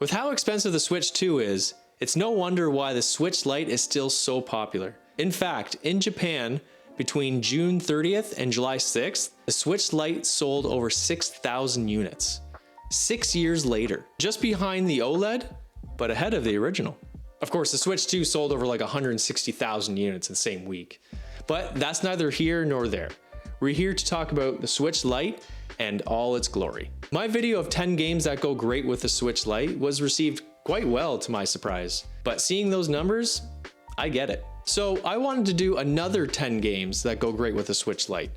With how expensive the Switch 2 is, it's no wonder why the Switch Lite is still so popular. In fact, in Japan, between June 30th and July 6th, the Switch Lite sold over 6,000 units. 6 years later, just behind the OLED, but ahead of the original. Of course, the Switch 2 sold over like 160,000 units in the same week. But that's neither here nor there. We're here to talk about the Switch Lite and all its glory. My video of 10 games that go great with the Switch Lite was received quite well to my surprise. But seeing those numbers, I get it. So I wanted to do another 10 games that go great with the Switch Lite.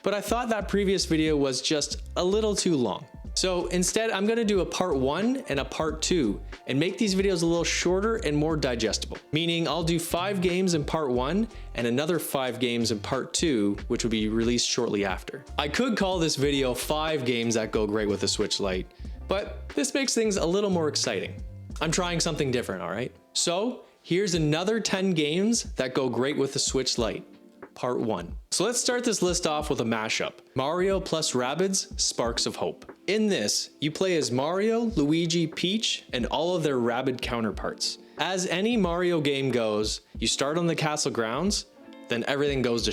But I thought that previous video was just a little too long. So instead, I'm gonna do a part 1 and a part 2 and make these videos a little shorter and more digestible. Meaning I'll do 5 games in part 1 and another 5 games in part 2, which will be released shortly after. I could call this video 5 games that go great with the Switch Lite, but this makes things a little more exciting. I'm trying something different, all right? So here's another 10 games that go great with the Switch Lite. Part 1. So let's start this list off with a mashup. Mario plus Rabbids, Sparks of Hope. In this, you play as Mario, Luigi, Peach, and all of their Rabbid counterparts. As any Mario game goes, you start on the castle grounds, then everything goes to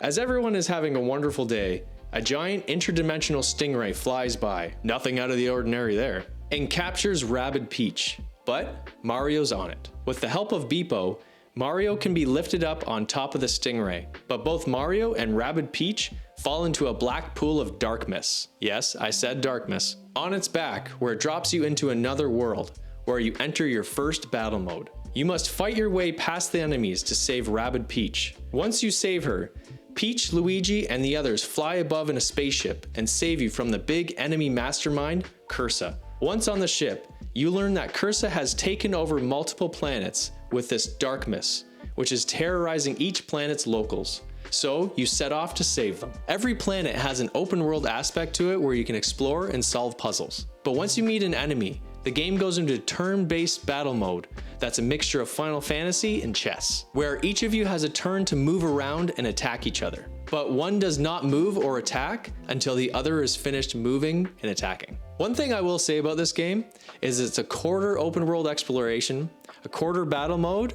As everyone is having a wonderful day, a giant interdimensional stingray flies by, nothing out of the ordinary there, and captures Rabbid Peach. But Mario's on it. With the help of Beepo, Mario can be lifted up on top of the stingray, but both Mario and Rabbid Peach fall into a black pool of darkness. Yes, I said darkness. On its back, where it drops you into another world, where you enter your first battle mode. You must fight your way past the enemies to save Rabbid Peach. Once you save her, Peach, Luigi, and the others fly above in a spaceship and save you from the big enemy mastermind, Cursa. Once on the ship, you learn that Cursa has taken over multiple planets with this darkness, which is terrorizing each planet's locals. So you set off to save them. Every planet has an open world aspect to it where you can explore and solve puzzles. But once you meet an enemy, the game goes into turn-based battle mode that's a mixture of Final Fantasy and chess, where each of you has a turn to move around and attack each other. But one does not move or attack until the other is finished moving and attacking. One thing I will say about this game is it's a quarter open world exploration, a quarter battle mode,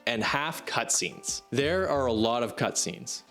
and half cutscenes. There are a lot of cutscenes,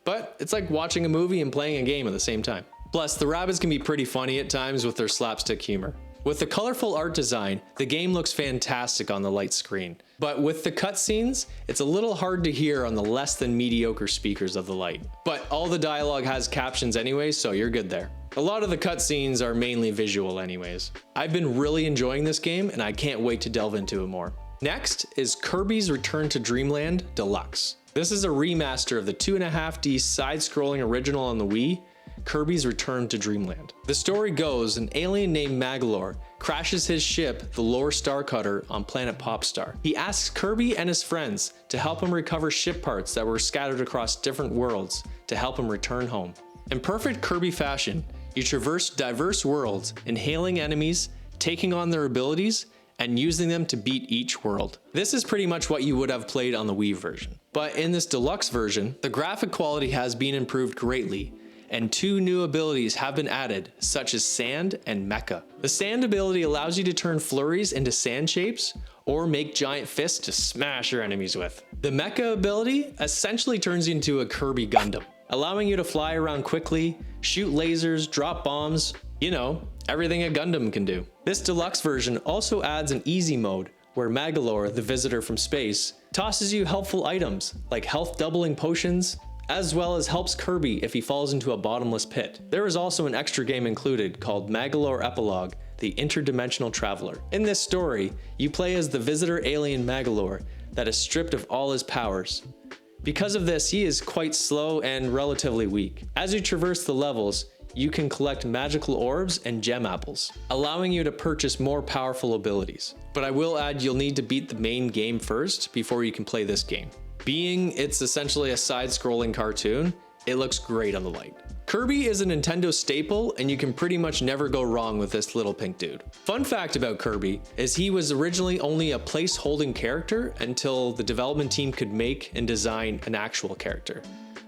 but it's like watching a movie and playing a game at the same time. Plus, the Rabbids can be pretty funny at times with their slapstick humor. With the colorful art design, the game looks fantastic on the light screen. But with the cutscenes, it's a little hard to hear on the less than mediocre speakers of the Lite. But all the dialogue has captions anyway, so you're good there. A lot of the cutscenes are mainly visual anyways. I've been really enjoying this game and I can't wait to delve into it more. Next is Kirby's Return to Dreamland Deluxe. This is a remaster of the 2.5D side-scrolling original on the Wii, Kirby's Return to Dreamland. The story goes, an alien named Magolor crashes his ship, the Lore Starcutter, on planet Popstar. He asks Kirby and his friends to help him recover ship parts that were scattered across different worlds to help him return home. In perfect Kirby fashion, you traverse diverse worlds, inhaling enemies, taking on their abilities, and using them to beat each world. This is pretty much what you would have played on the Wii version. But in this deluxe version, the graphic quality has been improved greatly, and 2 new abilities have been added, such as Sand and Mecha. The Sand ability allows you to turn flurries into sand shapes, or make giant fists to smash your enemies with. The Mecha ability essentially turns you into a Kirby Gundam, allowing you to fly around quickly, shoot lasers, drop bombs, you know, everything a Gundam can do. This deluxe version also adds an easy mode, where Magolor, the visitor from space, tosses you helpful items, like health doubling potions, as well as helps Kirby if he falls into a bottomless pit. There is also an extra game included called Magolor Epilogue, the Interdimensional Traveler. In this story, you play as the visitor alien Magolor that is stripped of all his powers. Because of this, he is quite slow and relatively weak. As you traverse the levels, you can collect magical orbs and gem apples, allowing you to purchase more powerful abilities. But I will add you'll need to beat the main game first before you can play this game. Being it's essentially a side-scrolling cartoon, it looks great on the Lite. Kirby is a Nintendo staple and you can pretty much never go wrong with this little pink dude. Fun fact about Kirby is he was originally only a place-holding character until the development team could make and design an actual character.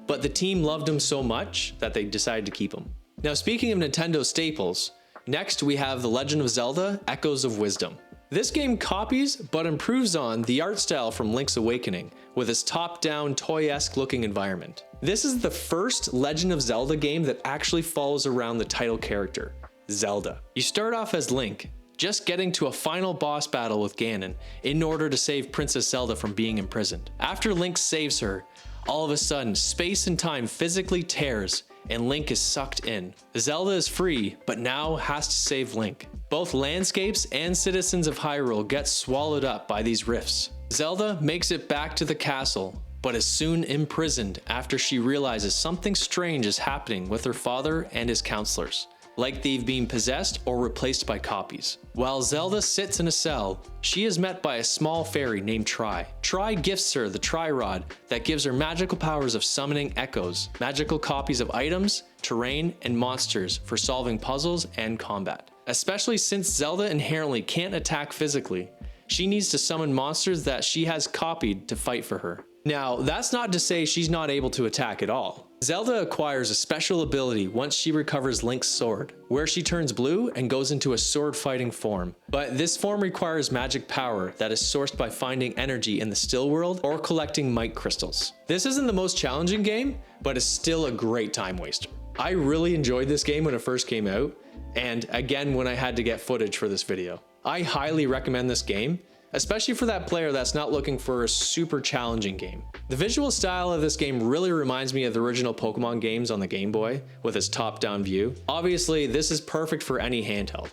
But the team loved him so much that they decided to keep him. Now speaking of Nintendo staples, Next, we have The Legend of Zelda: Echoes of Wisdom. This game copies but improves on the art style from Link's Awakening with its top-down, toy-esque looking environment. This is the first Legend of Zelda game that actually follows around the title character, Zelda. You start off as Link, just getting to a final boss battle with Ganon in order to save Princess Zelda from being imprisoned. After Link saves her, all of a sudden, space and time physically tears and Link is sucked in. Zelda is free, but now has to save Link. Both landscapes and citizens of Hyrule get swallowed up by these rifts. Zelda makes it back to the castle, but is soon imprisoned after she realizes something strange is happening with her father and his counselors, like they've been possessed or replaced by copies. While Zelda sits in a cell, she is met by a small fairy named Tri. Tri gifts her the Tri Rod that gives her magical powers of summoning echoes, magical copies of items, terrain, and monsters for solving puzzles and combat. Especially since Zelda inherently can't attack physically, she needs to summon monsters that she has copied to fight for her. Now, that's not to say she's not able to attack at all. Zelda acquires a special ability once she recovers Link's sword, where she turns blue and goes into a sword fighting form. But this form requires magic power that is sourced by finding energy in the still world or collecting might crystals. This isn't the most challenging game, but it's still a great time waster. I really enjoyed this game when it first came out, and again when I had to get footage for this video. I highly recommend this game, especially for that player that's not looking for a super challenging game. The visual style of this game really reminds me of the original Pokemon games on the Game Boy with its top-down view. Obviously, this is perfect for any handheld,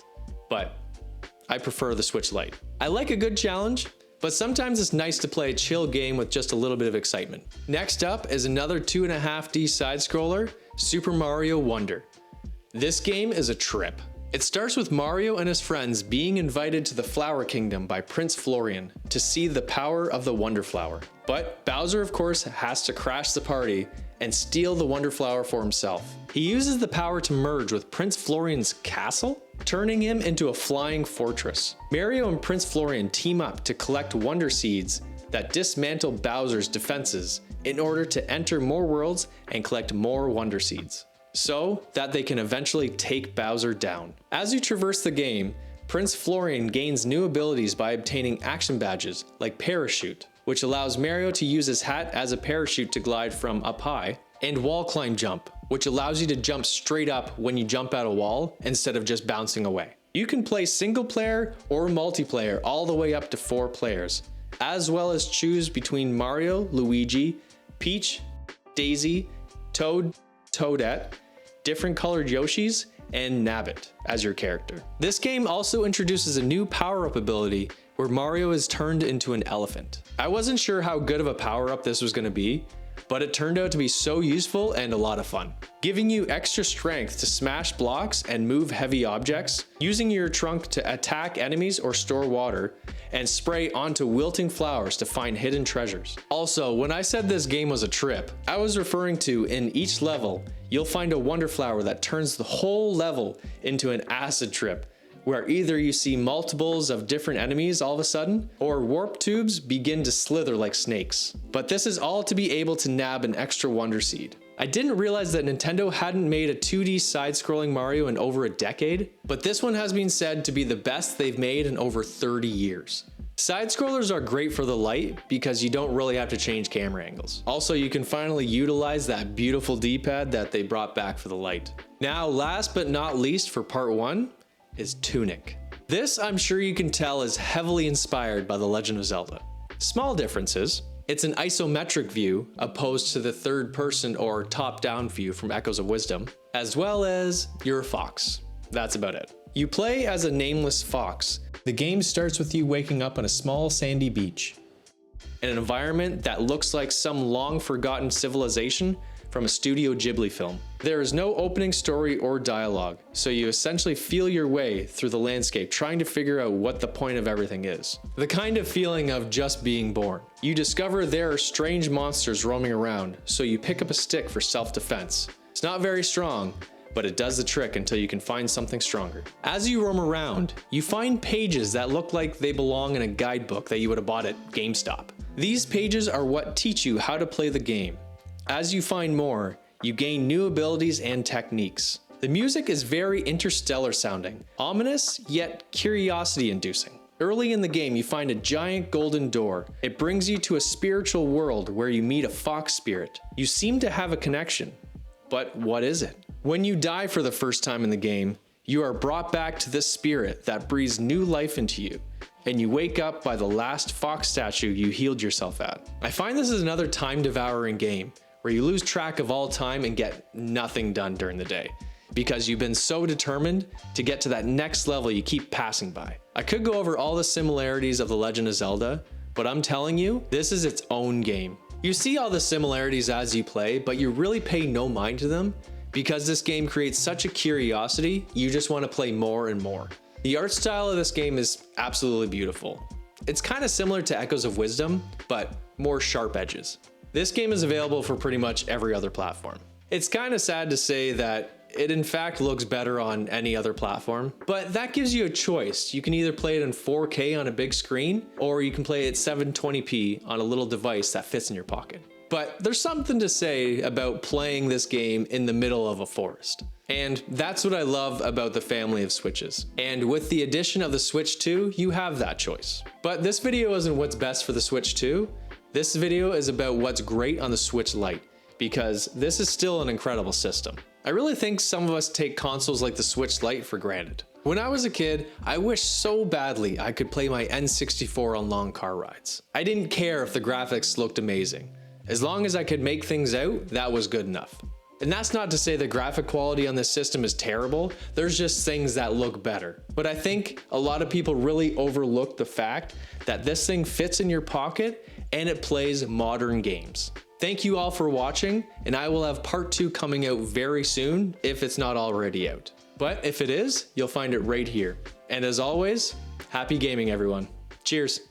but I prefer the Switch Lite. I like a good challenge, but sometimes it's nice to play a chill game with just a little bit of excitement. Next up is another 2.5D side-scroller, Super Mario Wonder. This game is a trip. It starts with Mario and his friends being invited to the Flower Kingdom by Prince Florian to see the power of the Wonder Flower. But Bowser, of course, has to crash the party and steal the Wonder Flower for himself. He uses the power to merge with Prince Florian's castle, turning him into a flying fortress. Mario and Prince Florian team up to collect Wonder Seeds that dismantle Bowser's defenses in order to enter more worlds and collect more Wonder Seeds, so that they can eventually take Bowser down. As you traverse the game, Prince Florian gains new abilities by obtaining action badges like Parachute, which allows Mario to use his hat as a parachute to glide from up high, and Wall Climb Jump, which allows you to jump straight up when you jump out a wall instead of just bouncing away. You can play single player or multiplayer all the way up to 4 players, as well as choose between Mario, Luigi, Peach, Daisy, Toad, Toadette, different colored Yoshis, and Nabbit as your character. This game also introduces a new power-up ability where Mario is turned into an elephant. I wasn't sure how good of a power-up this was going to be, but it turned out to be so useful and a lot of fun, giving you extra strength to smash blocks and move heavy objects, using your trunk to attack enemies or store water, and spray onto wilting flowers to find hidden treasures. Also, when I said this game was a trip, I was referring to in each level, you'll find a Wonder Flower that turns the whole level into an acid trip, where either you see multiples of different enemies all of a sudden, or warp tubes begin to slither like snakes. But this is all to be able to nab an extra Wonder Seed. I didn't realize that Nintendo hadn't made a 2D side-scrolling Mario in over a decade, but this one has been said to be the best they've made in over 30 years. Side-scrollers are great for the Lite because you don't really have to change camera angles. Also, you can finally utilize that beautiful D-pad that they brought back for the Lite. Now, last but not least for part 1, is Tunic. This, I'm sure you can tell, is heavily inspired by The Legend of Zelda. Small differences. It's an isometric view opposed to the third person or top-down view from Echoes of Wisdom, as well as you're a fox. That's about it. You play as a nameless fox. The game starts with you waking up on a small sandy beach in an environment that looks like some long-forgotten civilization from a Studio Ghibli film. There is no opening story or dialogue, so you essentially feel your way through the landscape trying to figure out what the point of everything is. The kind of feeling of just being born. You discover there are strange monsters roaming around, so you pick up a stick for self-defense. It's not very strong, but it does the trick until you can find something stronger. As you roam around, you find pages that look like they belong in a guidebook that you would have bought at GameStop. These pages are what teach you how to play the game. As you find more, you gain new abilities and techniques. The music is very interstellar sounding, ominous yet curiosity inducing. Early in the game, you find a giant golden door. It brings you to a spiritual world where you meet a fox spirit. You seem to have a connection, but what is it? When you die for the first time in the game, you are brought back to this spirit that breathes new life into you, and you wake up by the last fox statue you healed yourself at. I find this is another time-devouring game, where you lose track of all time and get nothing done during the day, because you've been so determined to get to that next level you keep passing by. I could go over all the similarities of The Legend of Zelda, but I'm telling you, this is its own game. You see all the similarities as you play, but you really pay no mind to them, because this game creates such a curiosity, you just want to play more and more. The art style of this game is absolutely beautiful. It's kind of similar to Echoes of Wisdom, but more sharp edges. This game is available for pretty much every other platform. It's kind of sad to say that it in fact looks better on any other platform, but that gives you a choice. You can either play it in 4K on a big screen, or you can play it 720p on a little device that fits in your pocket. But there's something to say about playing this game in the middle of a forest. And that's what I love about the family of Switches. And with the addition of the Switch 2, you have that choice. But this video isn't what's best for the Switch 2. This video is about what's great on the Switch Lite, because this is still an incredible system. I really think some of us take consoles like the Switch Lite for granted. When I was a kid, I wished so badly I could play my N64 on long car rides. I didn't care if the graphics looked amazing. As long as I could make things out, that was good enough. And that's not to say the graphic quality on this system is terrible, there's just things that look better. But I think a lot of people really overlook the fact that this thing fits in your pocket and it plays modern games. Thank you all for watching, and I will have part 2 coming out very soon if it's not already out. But if it is, you'll find it right here. And as always, happy gaming everyone. Cheers.